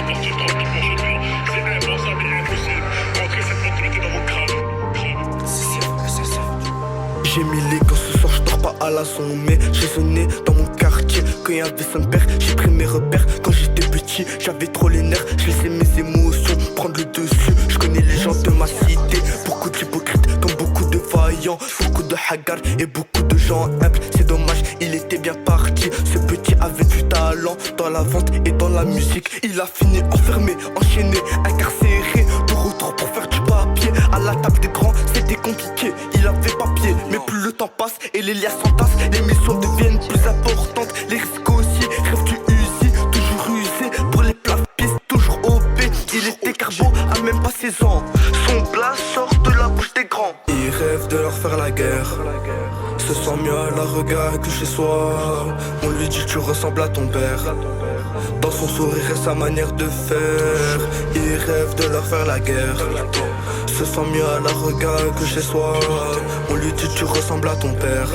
porte ton beat pour aujourd'hui. C'est impensable et impossible. Rentrer cette mentalité dans mon crâne. J'ai mis les gants ce soir, je dors pas à la zone. Mais j'ai sonné dans mon quartier quand y avait son père. J'ai pris mes repères quand j'étais petit. J'avais trop les nerfs, je laissais mes émotions prendre le dessus. Je connais les gens de ma cité. Beaucoup d'hypocrites comme beaucoup de vaillants. Beaucoup de hagards et beaucoup de gens humbles. C'est dommage, il était bien parti. Ce petit avait du talent dans la vente et dans la musique. Il a fini enfermé, enchaîné, incarcéré. De retour pour faire du papier. À la table des grands, c'était compliqué. Il avait papier, mais plus le temps passe et les liens s'entassent. Les missions deviennent plus importantes. Les risques aussi, rêve du Uzi. Toujours usé pour les plats pistes, toujours OP. Il était carbo à même pas 16 ans. Son blast sort de la bouche des grands. Il rêve de leur faire la guerre. Se sent mieux à la regard que chez soi. On lui dit tu ressembles à ton père. Dans son sourire et sa manière de faire. Il rêve de leur faire la guerre. Se sent mieux à la regard que chez soi. On lui dit tu ressembles à ton père.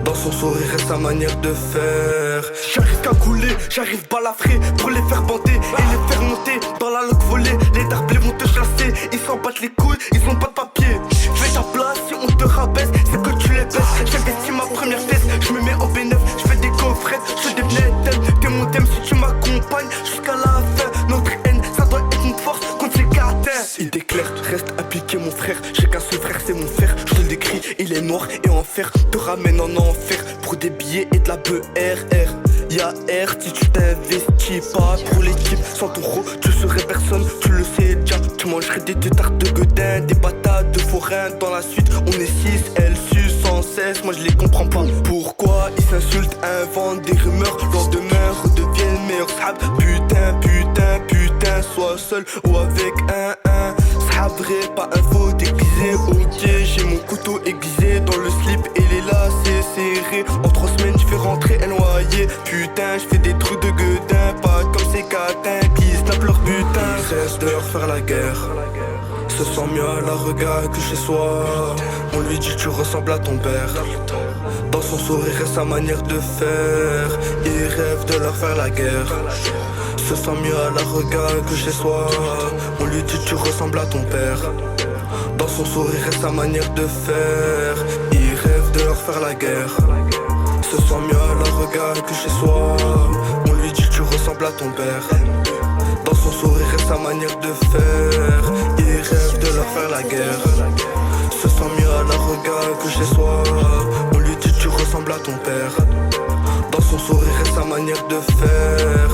Dans son sourire et sa manière de faire. J'arrive qu'à couler, j'arrive balafré pour les faire bander et les faire monter dans la loque volée. Les darblés vont te chasser, ils s'en battent les couilles, ils ont pas de papier. Fais ta place si on te rabaisse, c'est que tu les baisses. J'investis ma première tête, je me mets en B9, je fais des coffrets, je fais des thèmes. T'es mon thème si tu m'accompagnes jusqu'à la fin. Notre haine, ça doit être une force contre ces gâtins. Il est clair, reste appliqué mon frère. J'ai qu'un seul frère, c'est mon frère. Je te le décris, il est noir et en fer. Te ramène en enfer pour des billets et de la BRR. Y'a R si tu t'investis pas pour l'équipe. Sans ton gros, tu serais personne, tu le sais déjà. Tu mangerais des tartes de godin, des patates de forain. Dans la suite, on est 6, elle suce sans cesse. Moi je les comprends pas. Pourquoi ils s'insultent, inventent des rumeurs. Lendemain redeviennent meilleurs sahab. Putain, putain, putain, sois seul ou avec un. Sahab vrai, pas un faux déguisé. Ok, j'ai mon couteau aiguisé dans le slip et les lacets serrés. En 3 semaines, je fais rentrer un loyer. Putain, je fais des trucs de gueudin, pas comme ces catins qui snapent leur butin. Il reste de leur faire la guerre. Se sent mieux à la regard que chez soi. On lui dit tu ressembles à ton père. Dans son sourire et sa manière de faire. Il rêve de leur faire la guerre. Se sent mieux à la regard que chez soi. On lui dit tu ressembles à ton père. Dans son sourire et sa manière de faire. Il rêve de leur faire la guerre. Se sent mieux à la regard que chez soi. On lui dit tu ressembles à ton père. Dans son sourire et sa manière de faire. Il rêve de leur faire la guerre. Se sent mieux à la regard que chez soi. On lui dit tu ressembles à ton père. Dans son sourire et sa manière de faire.